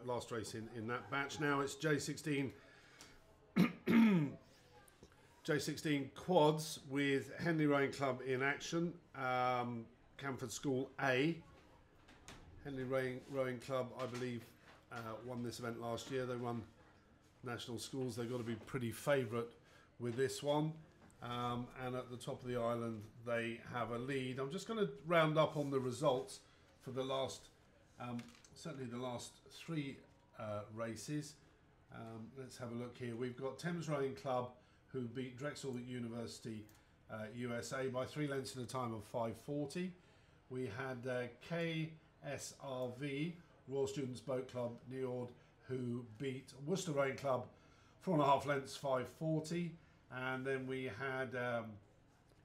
last race in that batch. Now it's J16 J16 quads with Henley Rowing Club in action. Camford School A. Henley Rowing Club, I believe, won this event last year. They won National Schools. They've got to be pretty favourite with this one. And at the top of the island, they have a lead. I'm just going to round up on the results for the last, certainly the last 3 races. Let's have a look here. We've got Thames Rowing Club, who beat Drexel University USA by 3 lengths in a time of 5:40. We had KSRV, Royal Students Boat Club, Niord, who beat Worcester Rowing Club 4.5 lengths, 5:40. And then we had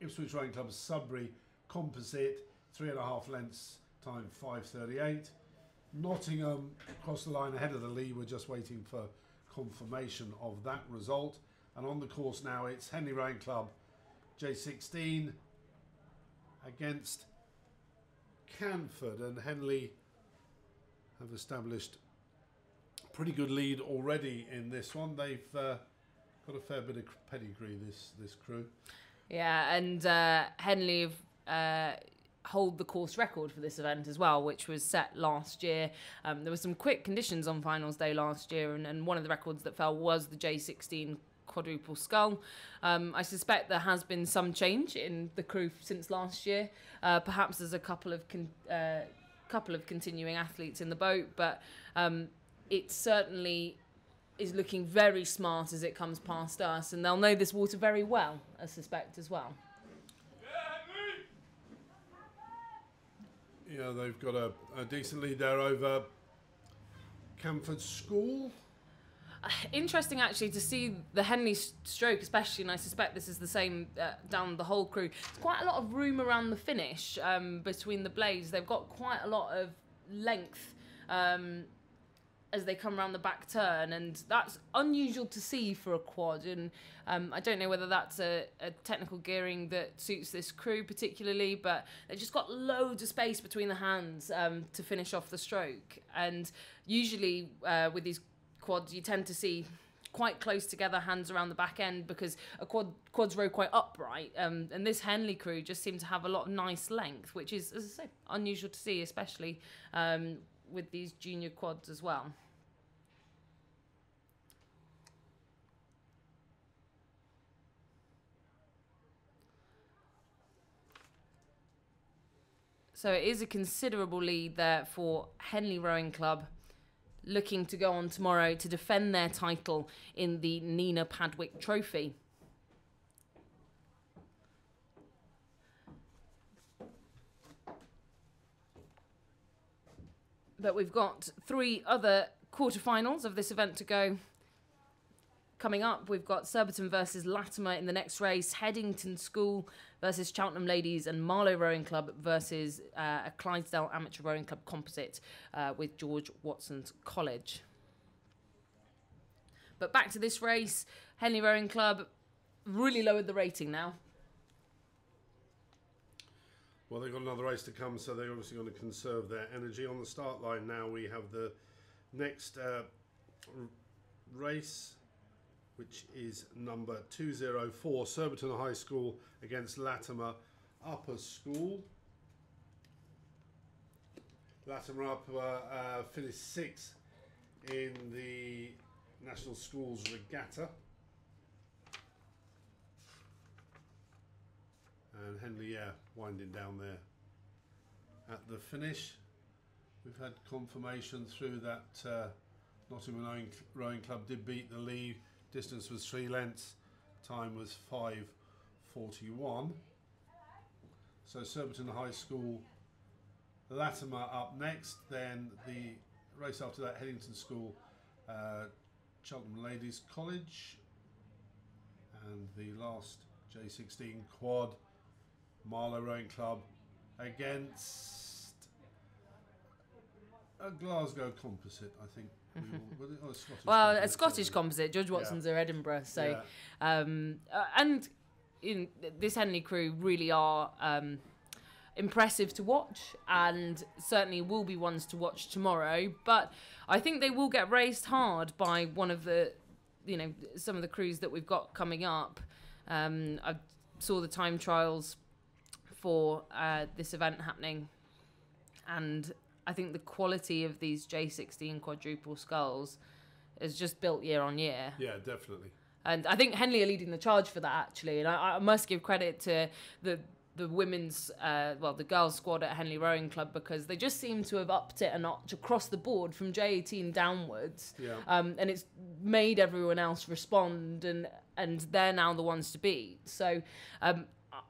Ipswich Rowing Club Sudbury Composite, 3.5 lengths, time 5:38. Nottingham across the line ahead of the lead. We're just waiting for confirmation of that result. And on the course now, it's Henley Rowing Club J16 against Canford. And Henley have established a pretty good lead already in this one. They've got a fair bit of pedigree, this crew. Yeah, and Henley hold the course record for this event as well, which was set last year. There were some quick conditions on finals day last year, and one of the records that fell was the J16 quadruple scull. I suspect there has been some change in the crew since last year. Perhaps there's a couple of continuing athletes in the boat, but it certainly is looking very smart as it comes past us, and they'll know this water very well, I suspect, as well. Yeah, they've got a decent lead there over Camford School. Interesting, actually, to see the Henley stroke, especially, and I suspect this is the same down the whole crew. There's quite a lot of room around the finish between the blades. They've got quite a lot of length as they come around the back turn, and that's unusual to see for a quad. And I don't know whether that's a technical gearing that suits this crew particularly, but they've just got loads of space between the hands to finish off the stroke. And usually with these quads, you tend to see quite close together hands around the back end because quads row quite upright. And this Henley crew just seem to have a lot of nice length, which is, as I say, unusual to see, especially with these junior quads as well. So it is a considerable lead there for Henley Rowing Club, looking to go on tomorrow to defend their title in the Nina Padwick Trophy. But we've got 3 other quarterfinals of this event to go. Coming up, we've got Surbiton versus Latimer in the next race, Headington School versus Cheltenham Ladies, and Marlow Rowing Club versus a Clydesdale Amateur Rowing Club composite with George Watson's College. But back to this race, Henley Rowing Club really lowered the rating now. Well, they've got another race to come, so they're obviously going to conserve their energy. On the start line now, we have the next race, which is number 204, Surbiton High School against Latimer Upper School. Latimer Upper finished 6th in the National Schools Regatta. And Henley, yeah, winding down there at the finish. We've had confirmation through that Nottingham Rowing Club did beat the lead. Distance was 3 lengths. Time was 5:41. So Surbiton High School, Latimer up next. Then the race after that, Headington School, Cheltenham Ladies College. And the last J16 quad, Marlow Rowing Club against a Glasgow composite, I think. Well, a Scottish composite. George Watson's are Edinburgh. So, and this Henley crew really are impressive to watch, and certainly will be ones to watch tomorrow. But I think they will get raced hard by one of the, some of the crews that we've got coming up. I saw the time trials for this event happening, and I think the quality of these J16 quadruple sculls is just built year on year. Yeah, definitely. And I think Henley are leading the charge for that, actually. And I must give credit to the women's, the girls' squad at Henley Rowing Club, because they just seem to have upped it a notch across the board from J18 downwards. Yeah. And it's made everyone else respond, and they're now the ones to beat. So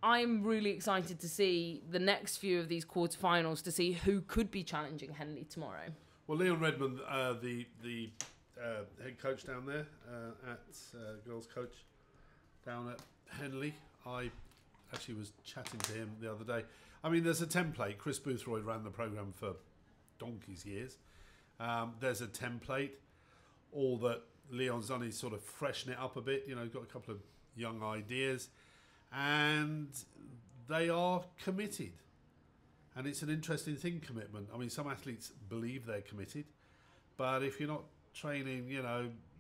I'm really excited to see the next few of these quarterfinals, to see who could be challenging Henley tomorrow. Well, Leon Redmond, the head coach down there, girls coach down at Henley, I actually was chatting to him the other day. I mean, there's a template. Chris Boothroyd ran the programme for donkey's years. There's a template. All that Leon's done is sort of freshen it up a bit. Got a couple of young ideas. And they are committed. And it's an interesting thing, commitment. I mean, some athletes believe they're committed. But if you're not training,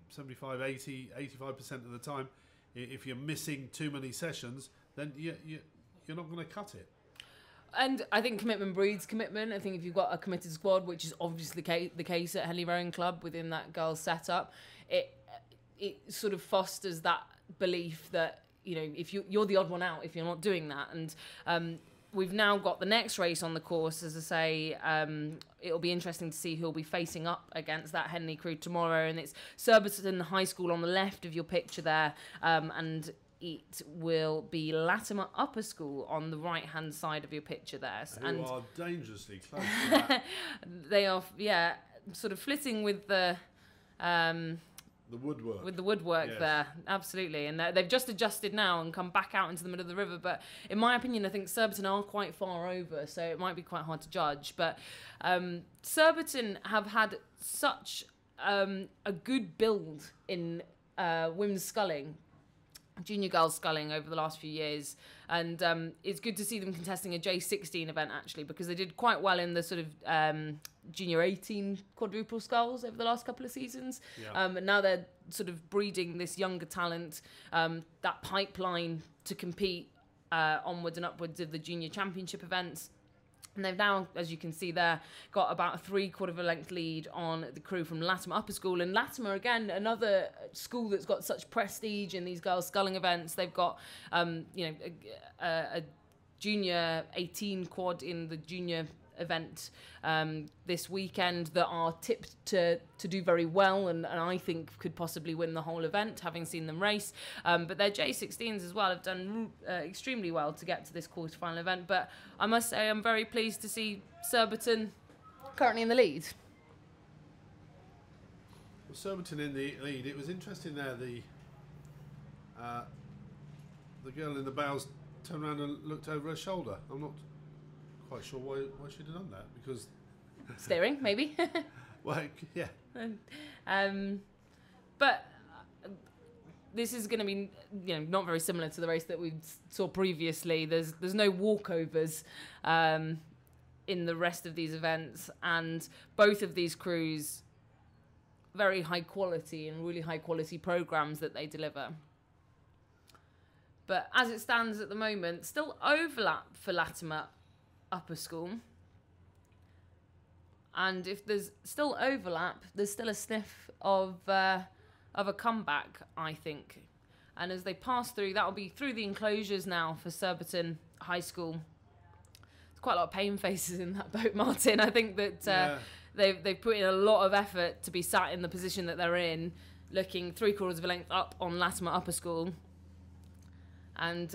75, 80, 85% of the time, if you're missing too many sessions, then you're not going to cut it. And I think commitment breeds commitment. I think if you've got a committed squad, which is obviously the case at Henley Rowing Club within that girls' setup, it sort of fosters that belief that, if you're the odd one out if you're not doing that. And we've now got the next race on the course, as I say. It'll be interesting to see who'll be facing up against that Henley crew tomorrow. And it's Surbiton High School on the left of your picture there, and it will be Latimer Upper School on the right-hand side of your picture there. Who are dangerously close to that. They are, sort of flitting with the woodwork. With the woodwork, yes. There, absolutely. And they've just adjusted now and come back out into the middle of the river. But in my opinion, I think Surbiton are quite far over, so it might be quite hard to judge. But Surbiton have had such a good build in women's sculling, junior girls sculling over the last few years, and it's good to see them contesting a J16 event, actually, because they did quite well in the sort of junior 18 quadruple sculls over the last couple of seasons. Yeah. And now they're sort of breeding this younger talent, that pipeline to compete onwards and upwards of the junior championship events. And they've now, as you can see there, got about a 3/4 of a length lead on the crew from Latimer Upper School. And Latimer, again, another school that's got such prestige in these girls' sculling events. They've got, a junior 18 quad in the junior event this weekend that are tipped to do very well, and I think could possibly win the whole event, having seen them race. But their J16s as well have done extremely well to get to this quarterfinal event. But I must say I'm very pleased to see Surbiton currently in the lead. Well, Surbiton in the lead. It was interesting there, the girl in the bows turned around and looked over her shoulder. I'm not quite sure why she'd have done that, because steering maybe. Well, yeah. But this is going to be, not very similar to the race that we saw previously. There's no walkovers in the rest of these events, and both of these crews, very high quality and really high quality programs that they deliver. But as it stands at the moment, still overlap for Latimer Upper School, and if there's still overlap, there's still a sniff of a comeback, I think. And as they pass through, that'll be through the enclosures now for Surbiton High School. There's quite a lot of pain faces in that boat, Martin. I think that they've put in a lot of effort to be sat in the position that they're in, looking 3/4 of a length up on Latimer Upper School. And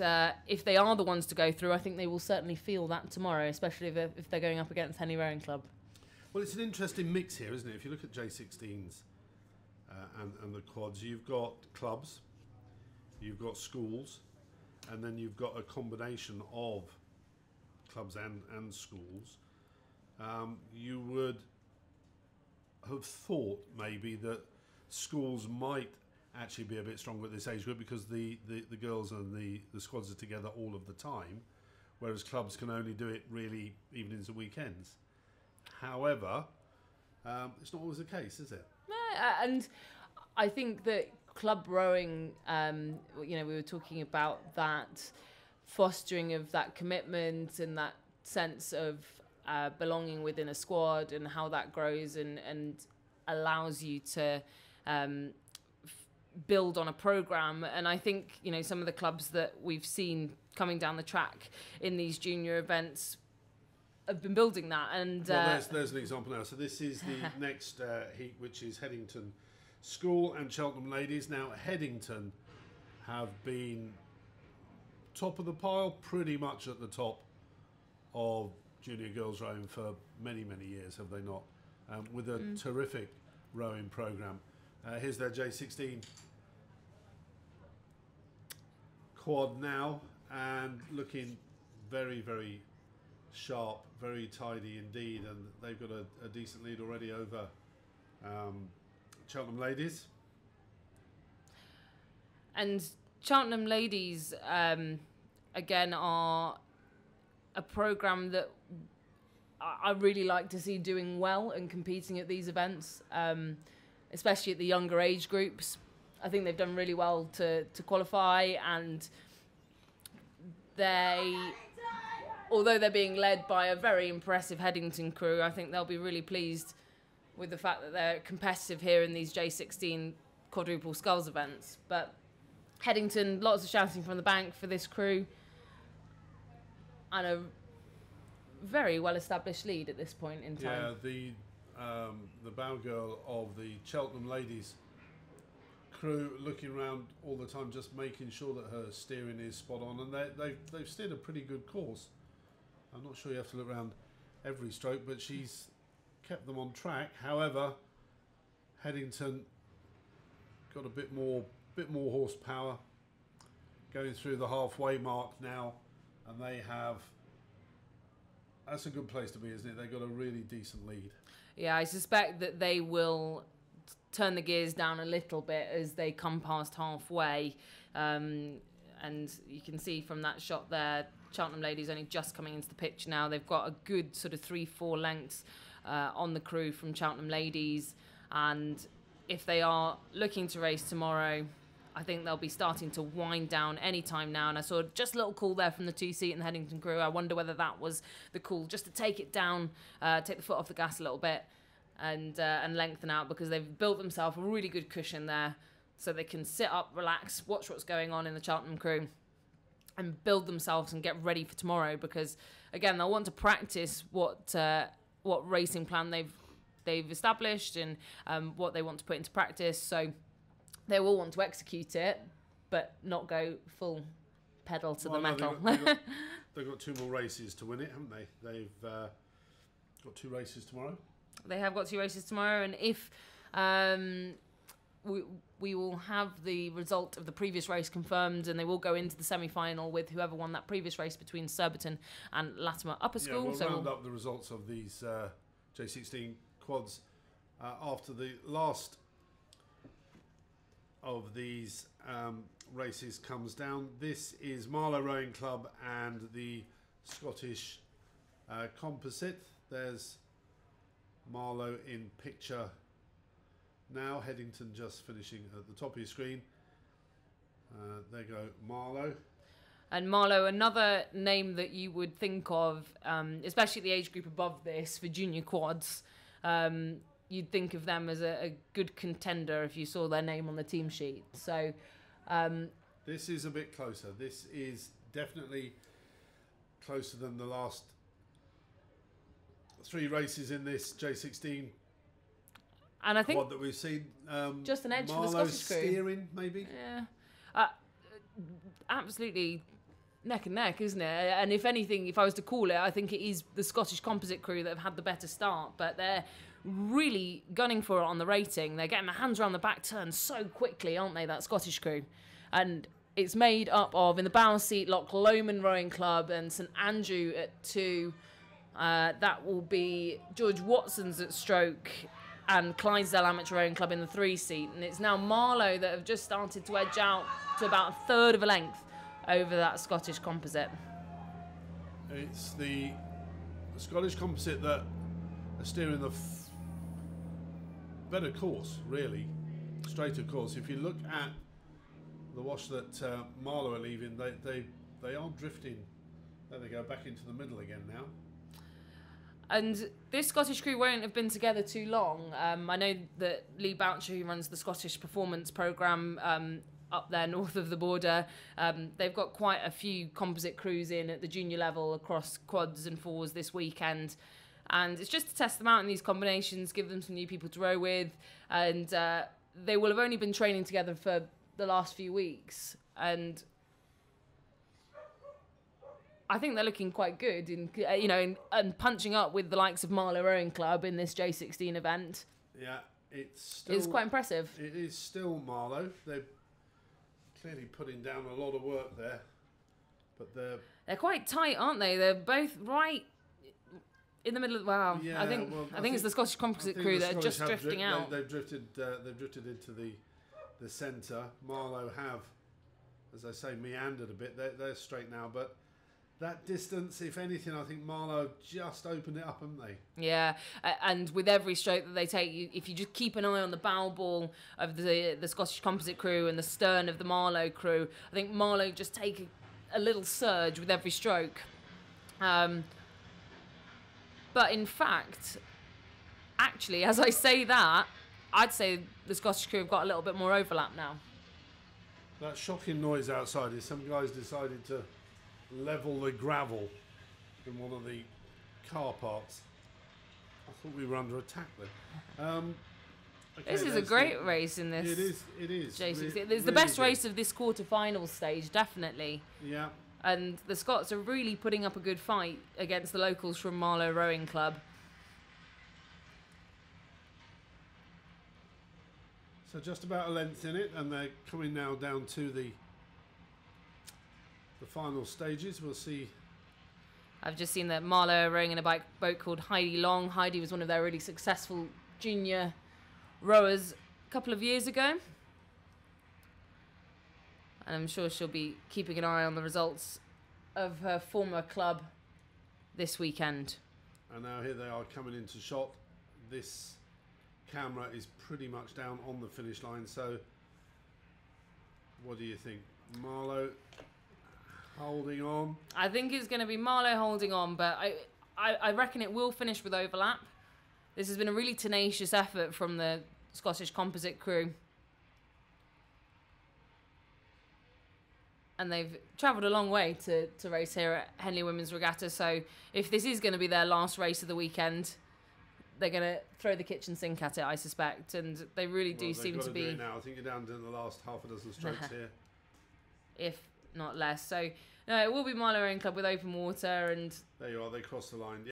if they are the ones to go through, I think they will certainly feel that tomorrow, especially if they're going up against Henley Rowing Club. Well, it's an interesting mix here, isn't it? If you look at J16s and the quads, you've got clubs, you've got schools, and then you've got a combination of clubs and schools. You would have thought maybe that schools might actually be a bit stronger at this age group, because the girls and the squads are together all of the time, whereas clubs can only do it really evenings and weekends. However, it's not always the case, is it? And I think that club rowing, you know, we were talking about that fostering of that commitment and that sense of belonging within a squad, and how that grows and allows you to build on a program. And I think, you know, some of the clubs that we've seen coming down the track in these junior events have been building that. And well, there's an example now. So this is the next heat, which is Headington School and Cheltenham Ladies. Now Headington have been top of the pile, pretty much at the top of junior girls rowing for many years, have they not? With a terrific rowing programme. Here's their J16 quad now, and looking very sharp, very tidy indeed, and they've got a decent lead already over Cheltenham Ladies. And Cheltenham Ladies, again, are a programme that I really like to see doing well and competing at these events, especially at the younger age groups. I think they've done really well to qualify, and although they're being led by a very impressive Headington crew, I think they'll be really pleased with the fact that they're competitive here in these J16 quadruple sculls events. But Headington, lots of shouting from the bank for this crew, and a very well-established lead at this point in time. Yeah, the bow girl of the Cheltenham Ladies crew looking around all the time, just making sure that her steering is spot on, and they've steered a pretty good course. I'm not sure you have to look around every stroke, but she's kept them on track. However, Headington got a bit more horsepower, going through the halfway mark now, and they have. That's a good place to be, isn't it? They've got a really decent lead. Yeah, I suspect that they will turn the gears down a little bit as they come past halfway. And you can see from that shot there, Cheltenham Ladies only just coming into the pitch now. They've got a good sort of 3-4 lengths on the crew from Cheltenham Ladies. And if they are looking to race tomorrow, I think they'll be starting to wind down any time now. And I saw just a little call there from the 2-seat and the Headington crew. I wonder whether that was the call, just to take it down, take the foot off the gas a little bit, and lengthen out, because they've built themselves a really good cushion there, so they can sit up, relax, watch what's going on in the Cheltenham crew, and build themselves and get ready for tomorrow. Because again, they'll want to practice what racing plan they've established, and what they want to put into practice. So they will want to execute it, but not go full pedal to the metal. They've got 2 more races to win it, haven't they? They've got 2 races tomorrow. They have got 2 races tomorrow, and if we will have the result of the previous race confirmed, and they will go into the semi-final with whoever won that previous race between Surbiton and Latimer Upper School. We'll round up the results of these J16 quads after the last of these races comes down. This is Marlow Rowing Club and the Scottish composite. There's Marlow in picture now. Headington just finishing at the top of your screen. There go Marlow. And Marlow, another name that you would think of, especially the age group above this for junior quads. You'd think of them as a good contender if you saw their name on the team sheet. So this is a bit closer. This is definitely closer than the last 3 races in this J16 and I think quad that we've seen. Just an edge Marlow for the Scottish crew. Steering, maybe? Yeah. Absolutely neck and neck, isn't it? And if anything, if I was to call it, I think it is the Scottish composite crew that have had the better start, but they're really gunning for it on the rating. They're getting their hands around the back turn so quickly, aren't they, that Scottish crew? And it's made up of, in the bow seat, Loch Lomond Rowing Club and St Andrew at 2. That will be George Watson's at stroke and Clydesdale Amateur Rowing Club in the 3 seat. And it's now Marlow that have just started to edge out to about a third of a length over that Scottish composite. It's the Scottish composite that are steering the better course, really, straighter course. If you look at the wash that Marlow are leaving, they are drifting. There they go, back into the middle again now. And this Scottish crew won't have been together too long. I know that Lee Boucher, who runs the Scottish Performance Programme up there north of the border, they've got quite a few composite crews in at the junior level across quads and fours this weekend. And it's just to test them out in these combinations, give them some new people to row with. And they will have only been training together for the last few weeks. And I think they're looking quite good and punching up with the likes of Marlow Rowing Club in this J16 event. Yeah, it's quite impressive. It is still Marlow. They're clearly putting down a lot of work there, but they're quite tight, aren't they? They're both right in the middle of Yeah, I think it's the Scottish composite crew that are just drifting out. They've drifted into the centre. Marlow have, as I say, meandered a bit. They're straight now, but that distance, if anything, I think Marlow just opened it up, haven't they? Yeah, and with every stroke that they take, if you just keep an eye on the bow ball of the Scottish composite crew and the stern of the Marlow crew, I think Marlow just take a little surge with every stroke. But in fact, actually, as I say that, I'd say the Scottish crew have got a little bit more overlap now. That shocking noise outside is some guys decided to level the gravel in one of the car parks. I thought we were under attack then. Okay, this is a great race in this. It is. J16. It's the best race of this quarter-final stage, definitely. Yeah. And the Scots are really putting up a good fight against the locals from Marlow Rowing Club. So just about a length in it, and they're coming now down to the final stages. We'll see. I've just seen that Marlow are rowing in a boat called Heidi Long. Heidi was one of their really successful junior rowers a couple of years ago. And I'm sure she'll be keeping an eye on the results of her former club this weekend. And now here they are coming into shot. This camera is pretty much down on the finish line. So what do you think? Marlow holding on? I think it's going to be Marlow holding on, but I reckon it will finish with overlap. This has been a really tenacious effort from the Scottish composite crew. And they've travelled a long way to race here at Henley Women's Regatta. So if this is going to be their last race of the weekend, they're going to throw the kitchen sink at it, I suspect. And they really do seem to be. Do it now. I think you're down to the last half a dozen strokes here, if not less. So no, it will be Marlow Rowing Club with open water, and there you are. They cross the line.